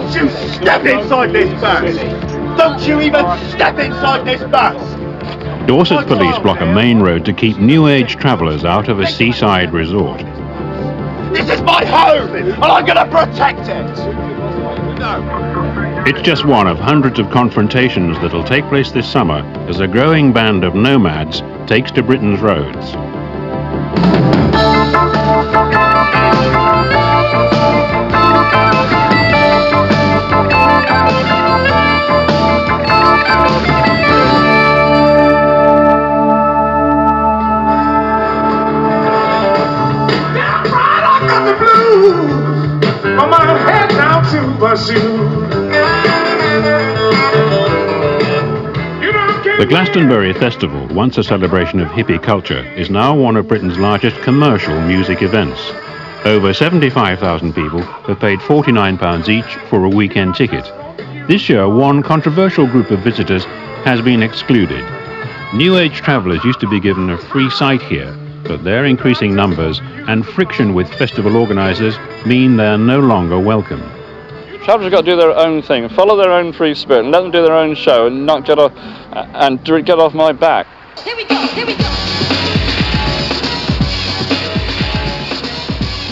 Don't you step inside this bus! Don't you even step inside this bus! Dorset police block a main road to keep New Age travellers out of a seaside resort. This is my home, and I'm going to protect it! No. It's just one of hundreds of confrontations that'll take place this summer as a growing band of nomads takes to Britain's roads. The Glastonbury Festival, once a celebration of hippie culture, is now one of Britain's largest commercial music events. Over 75,000 people have paid £49 each for a weekend ticket. This year, one controversial group of visitors has been excluded. New Age travellers used to be given a free sight here, but their increasing numbers and friction with festival organisers mean they're no longer welcome. Travellers have got to do their own thing, follow their own free spirit, and let them do their own show, and not get off get off my back. Here we go, here we go.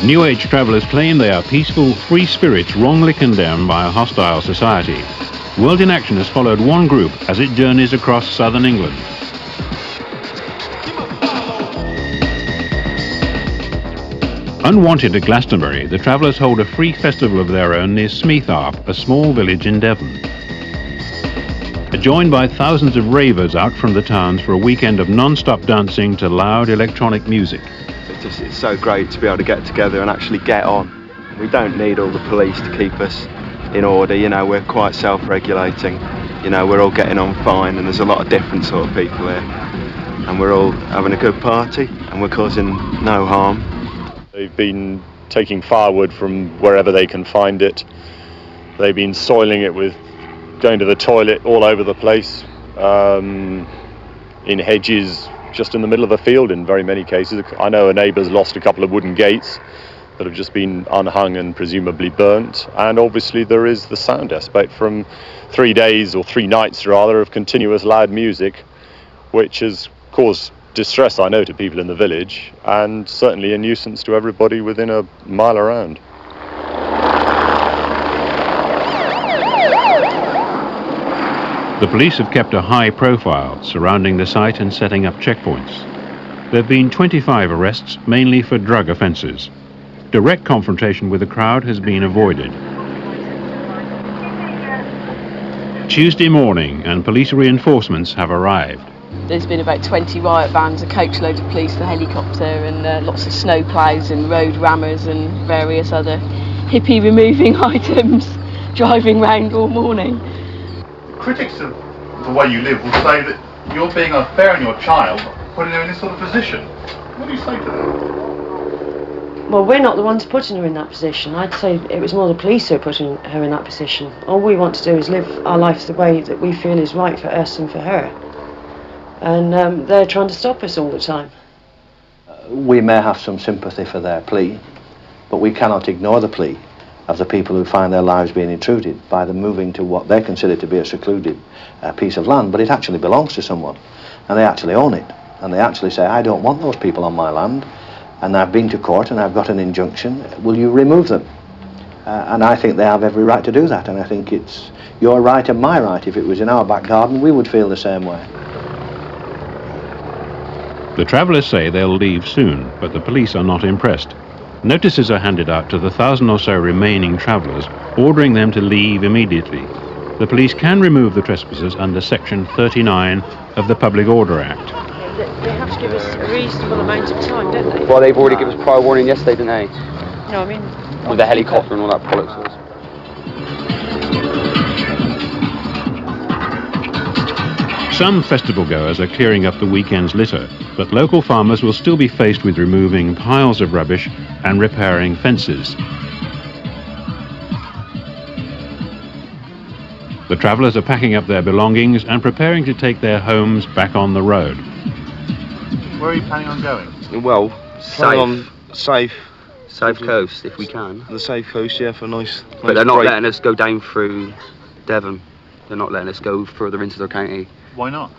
New Age travellers claim they are peaceful, free spirits wrongly condemned by a hostile society. World in Action has followed one group as it journeys across southern England. Unwanted at Glastonbury, the travellers hold a free festival of their own near Smeatharp, a small village in Devon. Joined by thousands of ravers out from the towns for a weekend of non-stop dancing to loud electronic music. It's so great to be able to get together and actually get on. We don't need all the police to keep us in order, you know, we're quite self-regulating. You know, we're all getting on fine, and there's a lot of different sort of people here. And we're all having a good party, and we're causing no harm. They've been taking firewood from wherever they can find it. They've been soiling it with going to the toilet all over the place, in hedges, just in the middle of the field in very many cases. I know a neighbour's lost a couple of wooden gates that have just been unhung and presumably burnt. And obviously there is the sound aspect from 3 days, or 3 nights rather, of continuous loud music, which has caused distress, I know, to people in the village, and certainly a nuisance to everybody within a mile around. The police have kept a high profile surrounding the site and setting up checkpoints. There have been 25 arrests, mainly for drug offences. Direct confrontation with the crowd has been avoided. Tuesday morning, and police reinforcements have arrived. There's been about 20 riot vans, a coachload of police, a helicopter, and lots of snow ploughs and road rammers and various other hippie removing items driving round all morning. Critics of the way you live will say that you're being unfair on your child, putting her in this sort of position. What do you say to that? Well, we're not the ones putting her in that position. I'd say it was more the police who are putting her in that position. All we want to do is live our life the way that we feel is right for us and for her. And they're trying to stop us all the time. We may have some sympathy for their plea, but we cannot ignore the plea of the people who find their lives being intruded by them moving to what they consider to be a secluded piece of land, but it actually belongs to someone, and they actually own it, and they actually say, I don't want those people on my land, and I've been to court and I've got an injunction, will you remove them? And I think they have every right to do that, and I think it's your right and my right. If it was in our back garden, we would feel the same way. The travellers say they'll leave soon, but the police are not impressed. Notices are handed out to the 1,000 or so remaining travellers, ordering them to leave immediately. The police can remove the trespassers under Section 39 of the Public Order Act. They have to give us a reasonable amount of time, don't they? Well, they've already given us prior warning yesterday, didn't they? No, I mean... With the helicopter and all that bollocks. Some festival goers are clearing up the weekend's litter, but local farmers will still be faced with removing piles of rubbish and repairing fences. The travellers are packing up their belongings and preparing to take their homes back on the road. Where are you planning on going? Well, safe South Coast, if we can. The South Coast, yeah, for nice. But they're not letting us go down through Devon. They're not letting us go further into their county. Why not?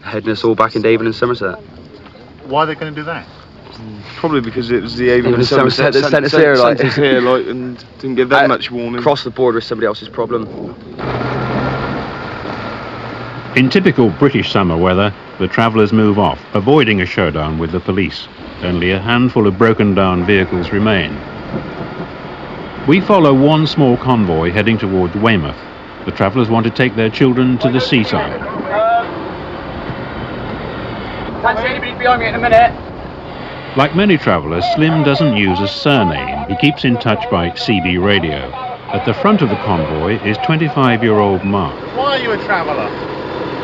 Heading us all back in Devon and Somerset. Why are they going to do that? Probably because it was the Avon and Somerset that sent us here, like, and didn't give them much warning. Cross the border is somebody else's problem. In typical British summer weather, the travellers move off, avoiding a showdown with the police. Only a handful of broken down vehicles remain. We follow one small convoy heading towards Weymouth. The travellers want to take their children to the seaside. Can't see anybody behind me in a minute. Like many travellers, Slim doesn't use a surname. He keeps in touch by CB radio. At the front of the convoy is 25-year-old Mark. Why are you a traveller?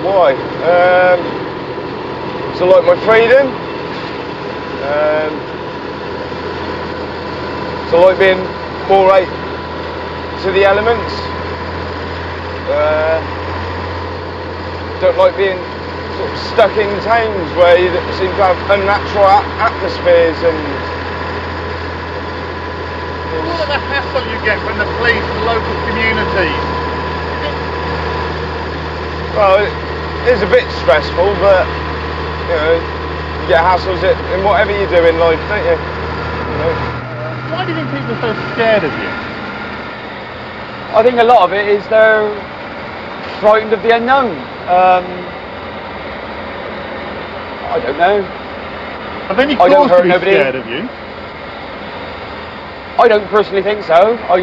Why? So like my freedom. So like being more right to the elements. Don't like being sort of stuck in towns where you seem to have unnatural atmospheres and... What the hassle you get from the police and local communities? Well, it is a bit stressful, but, you know, you get hassles in whatever you do in life, don't you? Why do you think people are so scared of you? I think a lot of it is they're frightened of the unknown. I don't know. Have any I don't cause to hurt be nobody. scared of you? I don't personally think so. I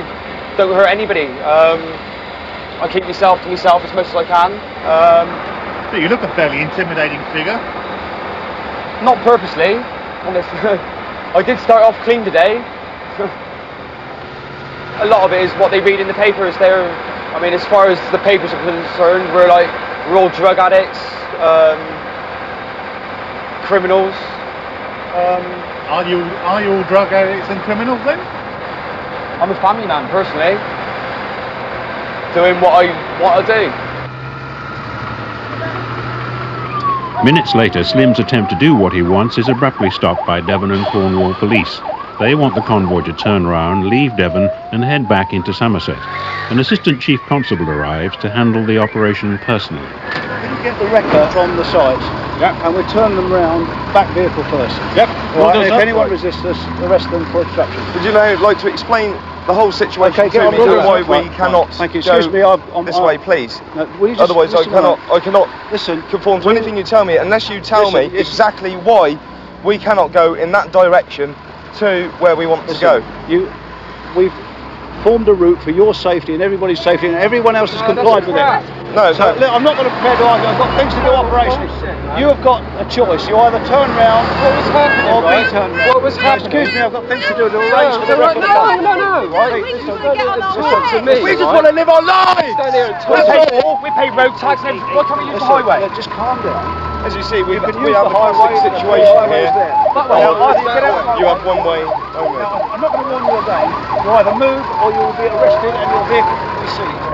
don't hurt anybody. I keep myself to myself as much as I can. So you look a fairly intimidating figure. Not purposely. I did start off clean today. A lot of it is what they read in the papers. I mean, as far as the papers are concerned, we're all drug addicts, criminals. Are you all drug addicts and criminals then? I'm a family man personally, doing what I do. Minutes later, Slim's attempt to do what he wants is abruptly stopped by Devon and Cornwall police. They want the convoy to turn round, leave Devon and head back into Somerset. An assistant chief constable arrives to handle the operation personally. Can you get the wrecker from the site? Yep. And we turn them round, back vehicle first. Yep. Right, if anyone resists us, arrest them for obstruction. Would you like to explain the whole situation Okay, to me and why we cannot Thank you. Excuse me, this way, please? No, will you just Otherwise, I cannot listen, conform to anything you tell me unless you tell me exactly why we cannot go in that direction to where we want to go. We've formed a route for your safety and everybody's safety, and everyone else has complied with it. No, so look, I'm not going to prepare to argue. I've got things to do operationally. You have got a choice. You either turn round or be turned round. What was happening? Excuse me, I've got things to do to arrange for the rest of the day. No. Right? We just want to live our lives! We pay road tax and everything. Why can't we use the highway? Just calm down. As you see, we have a classic situation here. You have one way only. I'm not going to warn you again. You either move or you will be arrested and your vehicle will be seized.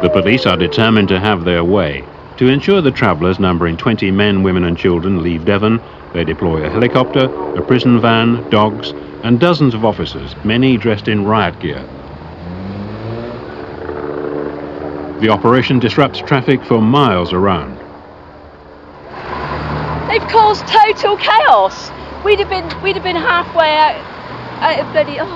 The police are determined to have their way. To ensure the travellers, numbering 20 men, women and children, leave Devon, they deploy a helicopter, a prison van, dogs and dozens of officers, many dressed in riot gear. The operation disrupts traffic for miles around. They've caused total chaos. We'd have been halfway out of bloody... I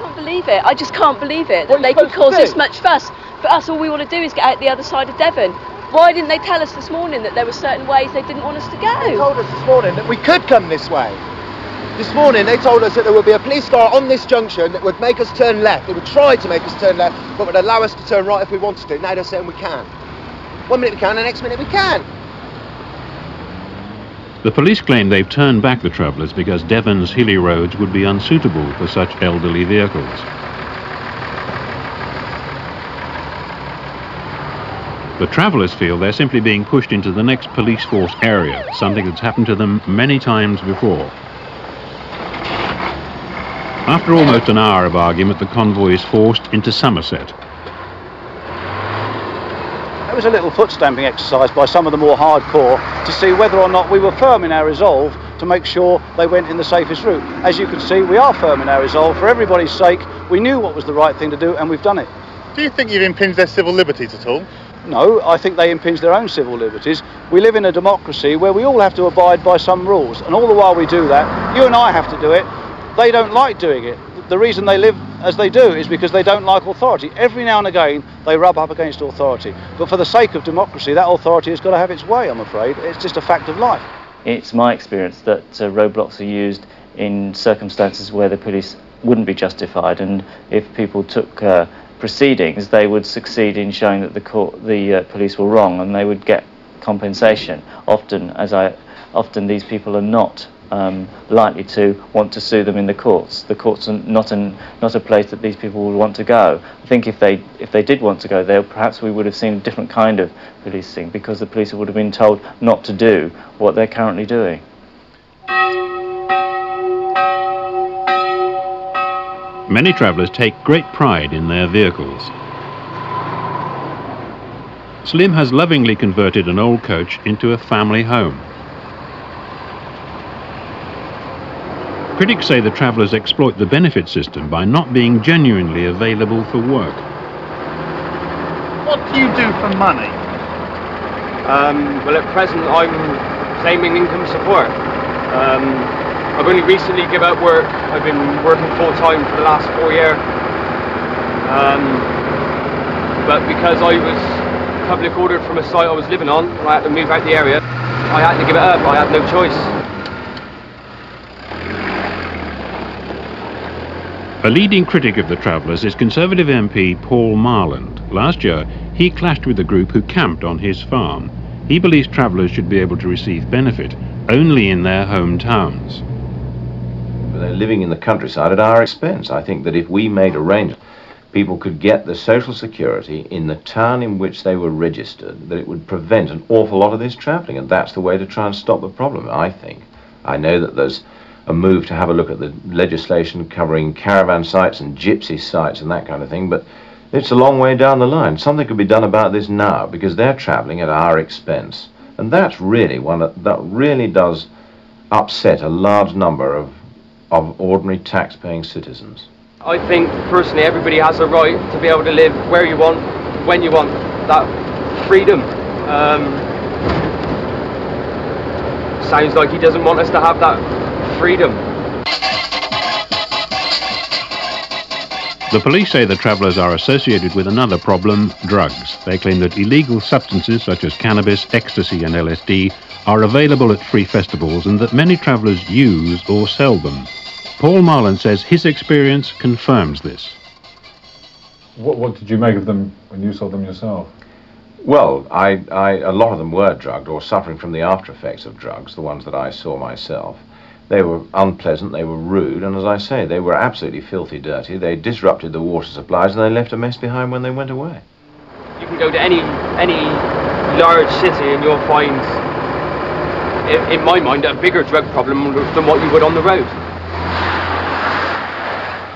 can't believe it. I just can't believe it that they could cause this much fuss. For us, all we want to do is get out the other side of Devon. Why didn't they tell us this morning that there were certain ways they didn't want us to go? They told us this morning that we could come this way. This morning they told us that there would be a police car on this junction that would make us turn left. They would try to make us turn left, but would allow us to turn right if we wanted to. Now they're saying we can. 1 minute we can, the next minute we can. The police claim they've turned back the travellers because Devon's hilly roads would be unsuitable for such elderly vehicles. The travellers feel they're simply being pushed into the next police force area, something that's happened to them many times before. After almost an hour of argument, the convoy is forced into Somerset. It was a little foot stamping exercise by some of the more hardcore to see whether or not we were firm in our resolve to make sure they went in the safest route. As you can see, we are firm in our resolve. For everybody's sake, we knew what was the right thing to do, and we've done it. Do you think you've impinged their civil liberties at all? No, I think they impinge their own civil liberties. We live in a democracy where we all have to abide by some rules, and all the while we do that, you and I have to do it. They don't like doing it. The reason they live as they do is because they don't like authority. Every now and again, they rub up against authority. But for the sake of democracy, that authority has got to have its way, I'm afraid. It's just a fact of life. It's my experience that roadblocks are used in circumstances where the police wouldn't be justified, and if people took proceedings, they would succeed in showing that the police were wrong, and they would get compensation. Often these people are not likely to want to sue them in the courts. The courts are not a place that these people would want to go. I think if they did want to go there, perhaps we would have seen a different kind of policing, because the police would have been told not to do what they're currently doing. Many travellers take great pride in their vehicles. Slim has lovingly converted an old coach into a family home. Critics say the travellers exploit the benefit system by not being genuinely available for work. What do you do for money? Well, at present I'm claiming income support. I've only recently given up work. I've been working full-time for the last 4 years. But because I was public ordered from a site I was living on, and I had to move out the area, I had to give it up. I had no choice. A leading critic of the travellers is Conservative MP Paul Marland. Last year, he clashed with a group who camped on his farm. He believes travellers should be able to receive benefit only in their hometowns. They're living in the countryside at our expense. I think that if we made arrangements, people could get the social security in the town in which they were registered, that it would prevent an awful lot of this travelling, and that's the way to try and stop the problem, I think. I know that there's a move to have a look at the legislation covering caravan sites and gypsy sites and that kind of thing, but it's a long way down the line. Something could be done about this now, because they're travelling at our expense. And that's really one that really does upset a large number of ordinary tax-paying citizens. I think personally everybody has a right to be able to live where you want, when you want. That freedom. Sounds like he doesn't want us to have that freedom. The police say the travellers are associated with another problem, drugs. They claim that illegal substances such as cannabis, ecstasy and LSD are available at free festivals, and that many travellers use or sell them. Paul Marland says his experience confirms this. What did you make of them when you saw them yourself? Well, a lot of them were drugged or suffering from the after effects of drugs, the ones that I saw myself. They were unpleasant, they were rude, and as I say, they were absolutely filthy dirty. They disrupted the water supplies and they left a mess behind when they went away. You can go to any large city and you'll find, in my mind, a bigger drug problem than what you would on the road.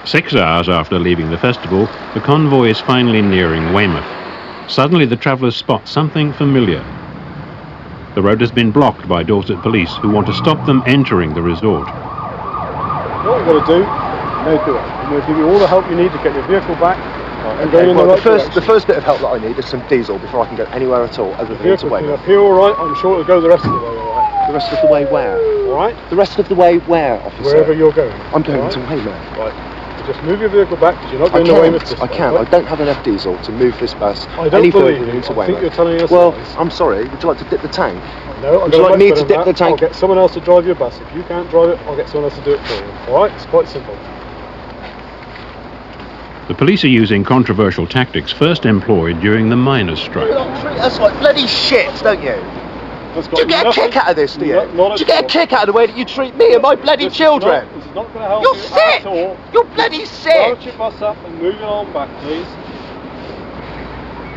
6 hours after leaving the festival, the convoy is finally nearing Weymouth. Suddenly the travellers spot something familiar. The road has been blocked by Dorset police, who want to stop them entering the resort. What we're going to do, no do it. I'm going to give you all the help you need to get your vehicle back and go in the right direction. The first bit of help that I need is some diesel before I can go anywhere at all, other than to Weymouth. Up here all right, I'm sure it'll go the rest of the way all right. The rest of the way where? All right. The rest of the way where, officer? Wherever you're going. I'm going to Weymouth. Right. Just move your vehicle back, because you're not going to Weymouth this I can't. I don't have enough diesel to move this bus any further into Weymouth. I think you're telling us well, I'm sorry. Would you like to dip the tank? No, would you like me to dip the tank? I'll get someone else to drive your bus. If you can't drive it, I'll get someone else to do it for you. All right? It's quite simple. The police are using controversial tactics first employed during the miners' strike. You treat us like bloody shit, don't you? Do you get a kick out of this, do you? Do you get a kick out of the way that you treat me and my bloody children? This is not going to help You're you sick! At all. You're bloody sick! Start your bus up and move it on back, please.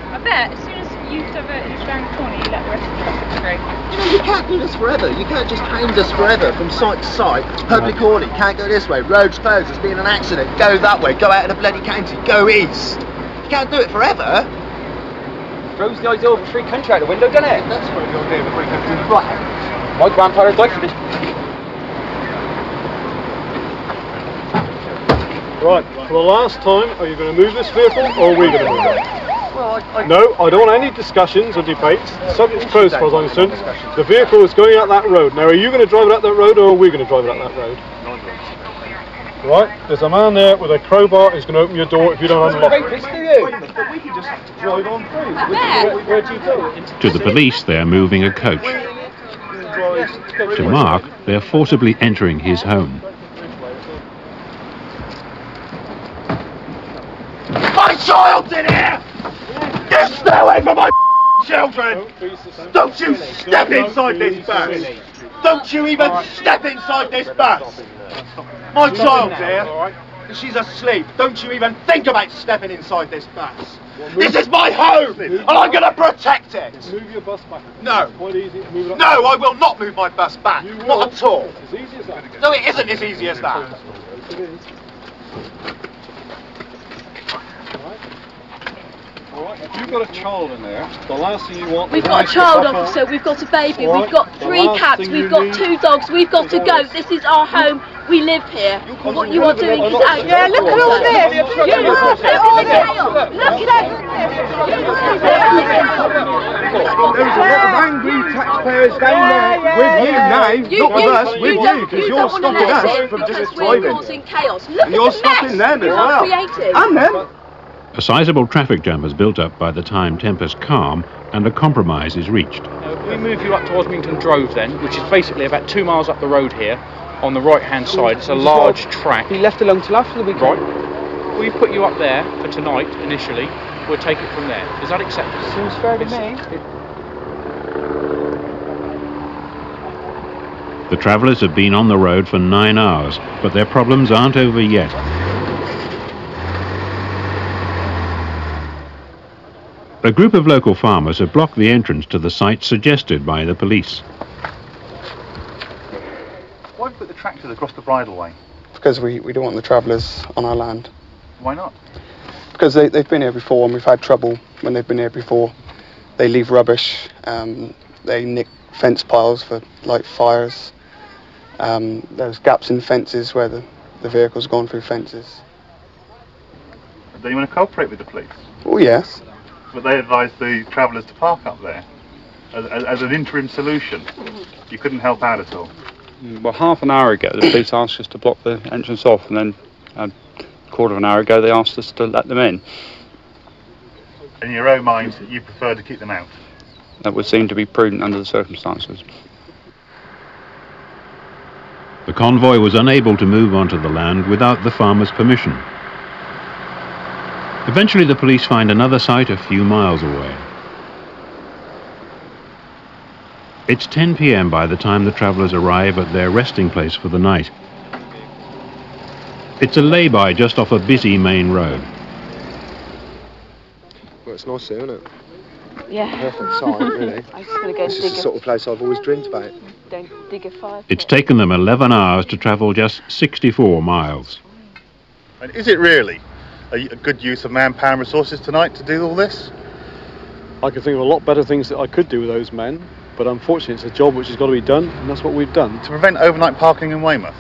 I bet as soon as you've diverted us round the corner, you let the rest of the traffic through. You know, you can't do this forever. You can't just hound us forever from site to site. Public order, you can't go this way. Roads closed, there's been an accident. Go that way. Go out of the bloody county. Go east. You can't do it forever. throws the idea of a free country out the window, doesn't it? That's where the idea of a free country is right. My grandfather died for this. Right, for the last time, are you going to move this vehicle or are we going to move it? No, I don't want any discussions or debates. The subject's closed as far as I'm concerned. The vehicle is going out that road. Now, are you going to drive it out that road or are we going to drive it out that road? Right, there's a man there with a crowbar who's going to open your door if you don't unlock it. We can just drive on through. Where do you go? To the police, they're moving a coach. To Mark, they're forcibly entering his home. My child's in here! You stay away from my children! Don't you step inside this bus! Don't you even step inside this bus! My child's here, and she's asleep. Don't you even think about stepping inside this bus! This is my home, and I'm going to protect it! Move your bus back. No. Quite easy. Move it No, I will not move my bus back. Not at all. As easy as that. No, it isn't as easy as that. It is. Alright, if you've got a child in there, the last thing you want... We've got a child, officer, we've got a baby, we've got 3 cats, we've got 2 dogs, we've got to go. This is our home, we live here. What you are doing is out. Yeah, look at all this! Look at all this! Look at There's a lot of angry taxpayers down there with you now, not with us, with you, because you're stopping us from just driving. And you're stopping them as well. And them. A sizable traffic jam is built up by the time tempers calm and a compromise is reached. We move you up to Osmington Drove then, which is basically about 2 miles up the road here, on the right hand side. It's a large track. Be left alone till after the weekend. Right. We put you up there for tonight initially, we'll take it from there. Is that acceptable? Seems fair to me. The travellers have been on the road for 9 hours, but their problems aren't over yet. A group of local farmers have blocked the entrance to the site suggested by the police. Why put the tractors across the bridleway? Because we don't want the travellers on our land. Why not? Because they've been here before and we've had trouble when they've been here before. They leave rubbish, they nick fence piles for light fires. There's gaps in fences where the vehicle's gone through fences. Do you want to cooperate with the police? Oh yes. But they advised the travellers to park up there as an interim solution. You couldn't help out at all. Well, half an hour ago the police asked us to block the entrance off, and then a quarter of an hour ago they asked us to let them in. In your own mind, you prefer to keep them out? That would seem to be prudent under the circumstances. The convoy was unable to move onto the land without the farmers' permission. Eventually the police find another site a few miles away. It's 10 p.m. by the time the travellers arrive at their resting place for the night. It's a lay-by just off a busy main road. Well, it's nice here, isn't it? Yeah. Perfect site, really. I'm just going to go This dig is the sort of place I've always dreamed about. Don't dig a fire. It's taken them 11 hours to travel just 64 miles. And is it really a good use of manpower and resources tonight to do all this? I could think of a lot better things that I could do with those men, but unfortunately it's a job which has got to be done, and that's what we've done. To prevent overnight parking in Weymouth?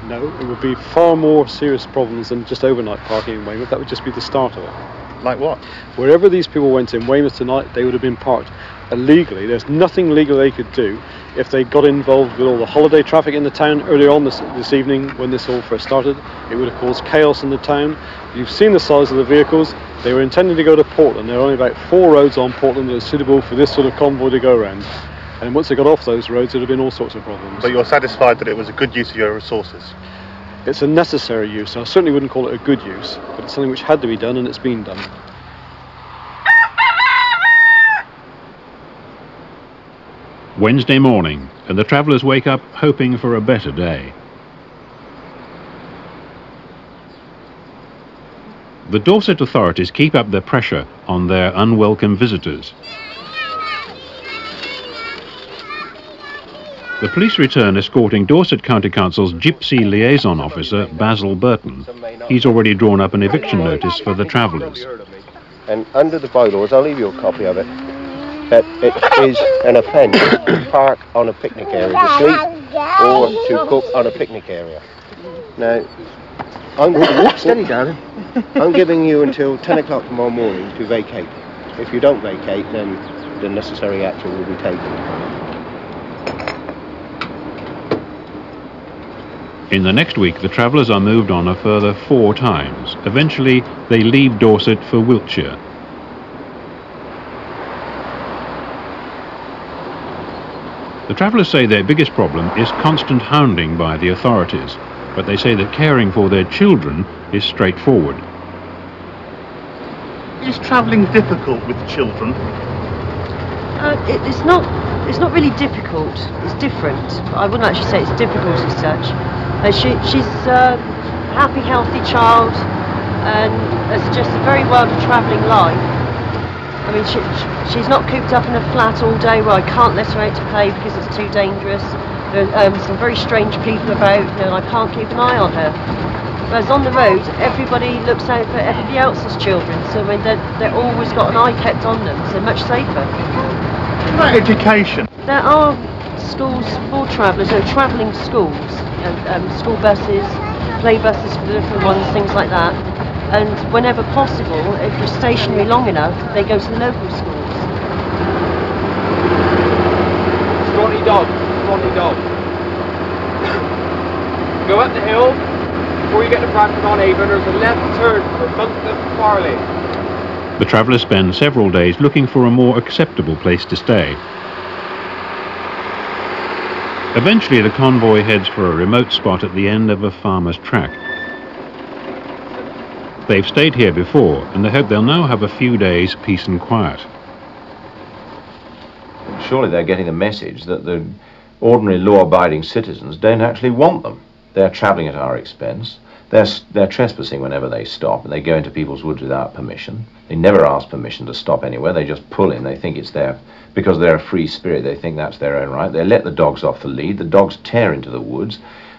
No, it would be far more serious problems than just overnight parking in Weymouth. That would just be the start of it. Like what? Wherever these people went in Weymouth tonight, they would have been parked illegally. There's nothing legal they could do if they got involved with all the holiday traffic in the town earlier on this evening when this all first started. It would have caused chaos in the town. You've seen the size of the vehicles. They were intending to go to Portland. There are only about 4 roads on Portland that are suitable for this sort of convoy to go around. And once they got off those roads, there would have been all sorts of problems. But you're satisfied that it was a good use of your resources? It's a necessary use. I certainly wouldn't call it a good use, but it's something which had to be done, and it's been done. Wednesday morning, and the travellers wake up hoping for a better day. The Dorset authorities keep up their pressure on their unwelcome visitors. The police return escorting Dorset County Council's Gypsy Liaison Officer, Basil Burton. He's already drawn up an eviction notice for the travellers. and under the bylaws, I'll leave you a copy of it, that it is an offence to park on a picnic area to sleep or to cook on a picnic area. Now, steady, darling. I'm giving you until 10 o'clock tomorrow morning to vacate. If you don't vacate, then the necessary action will be taken. In the next week, the travellers are moved on a further 4 times. Eventually, they leave Dorset for Wiltshire. The travellers say their biggest problem is constant hounding by the authorities, but they say that caring for their children is straightforward. Is travelling difficult with children? It's not really difficult. It's different. I wouldn't actually say it's difficult as such. She's a happy, healthy child, and has just a very well travelling life. I mean, she's not cooped up in a flat all day where I can't let her out to play because it's too dangerous. There are some very strange people about, and I can't keep an eye on her. Whereas on the road, everybody looks out for everybody else's children, so I mean, they're always got an eye kept on them, so much safer. What about education? There are schools for travellers, there are travelling schools, school buses, play buses for the little ones, things like that. And whenever possible, if you're stationary long enough, they go to the local schools. Scrawny dog, scrawny dog. Go up the hill, before you get to Bradford on Avon, there's a left turn for Monkton Farley. The travellers spend several days looking for a more acceptable place to stay. Eventually, the convoy heads for a remote spot at the end of a farmer's track. They've stayed here before, and they hope they'll now have a few days' peace and quiet. Surely they're getting the message that the ordinary law-abiding citizens don't actually want them. They're travelling at our expense. They're trespassing whenever they stop, and they go into people's woods without permission. They never ask permission to stop anywhere. They just pull in. They think it's their, because they're a free spirit, they think that's their own right. They let the dogs off the lead. The dogs tear into the woods.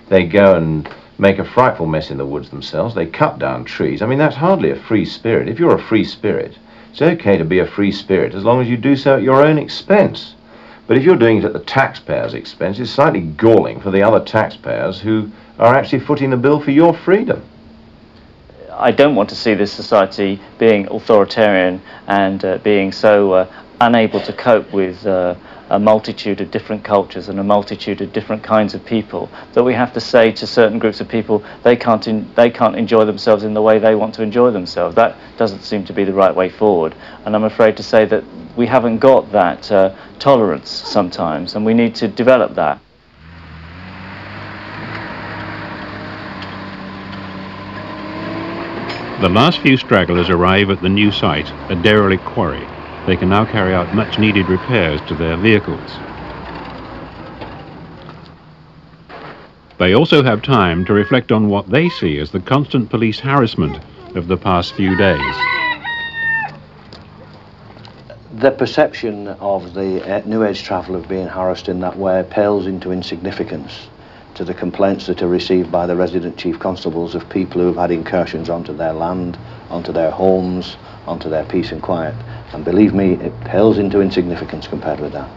They go and make a frightful mess in the woods themselves. They cut down trees. I mean, that's hardly a free spirit. If you're a free spirit, it's okay to be a free spirit as long as you do so at your own expense. But if you're doing it at the taxpayers' expense, it's slightly galling for the other taxpayers who are actually footing the bill for your freedom. I don't want to see this society being authoritarian and being so unable to cope with a multitude of different cultures and a multitude of different kinds of people, that we have to say to certain groups of people they can't enjoy themselves in the way they want to enjoy themselves. That doesn't seem to be the right way forward, and I'm afraid to say that we haven't got that tolerance sometimes, and we need to develop that. The last few stragglers arrive at the new site, a derelict quarry. They can now carry out much needed repairs to their vehicles. They also have time to reflect on what they see as the constant police harassment of the past few days. The perception of the New Age traveller being harassed in that way pales into insignificance to the complaints that are received by the resident chief constables of people who have had incursions onto their land, onto their homes, onto their peace and quiet. And believe me, it pales into insignificance compared with that.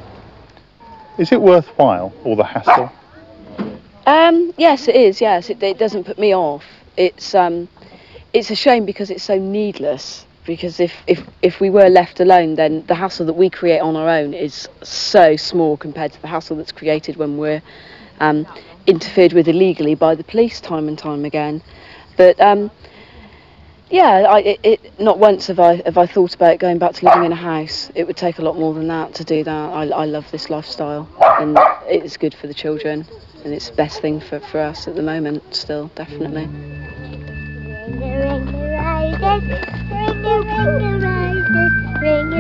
Is it worthwhile, all the hassle? Yes, it is. Yes, it doesn't put me off. It's a shame because it's so needless. Because if we were left alone, then the hassle that we create on our own is so small compared to the hassle that's created when we're interfered with illegally by the police time and time again. But yeah, not once have I thought about going back to living in a house. It would take a lot more than that to do that. I love this lifestyle, and it's good for the children, and it's the best thing for us at the moment still, definitely. Ring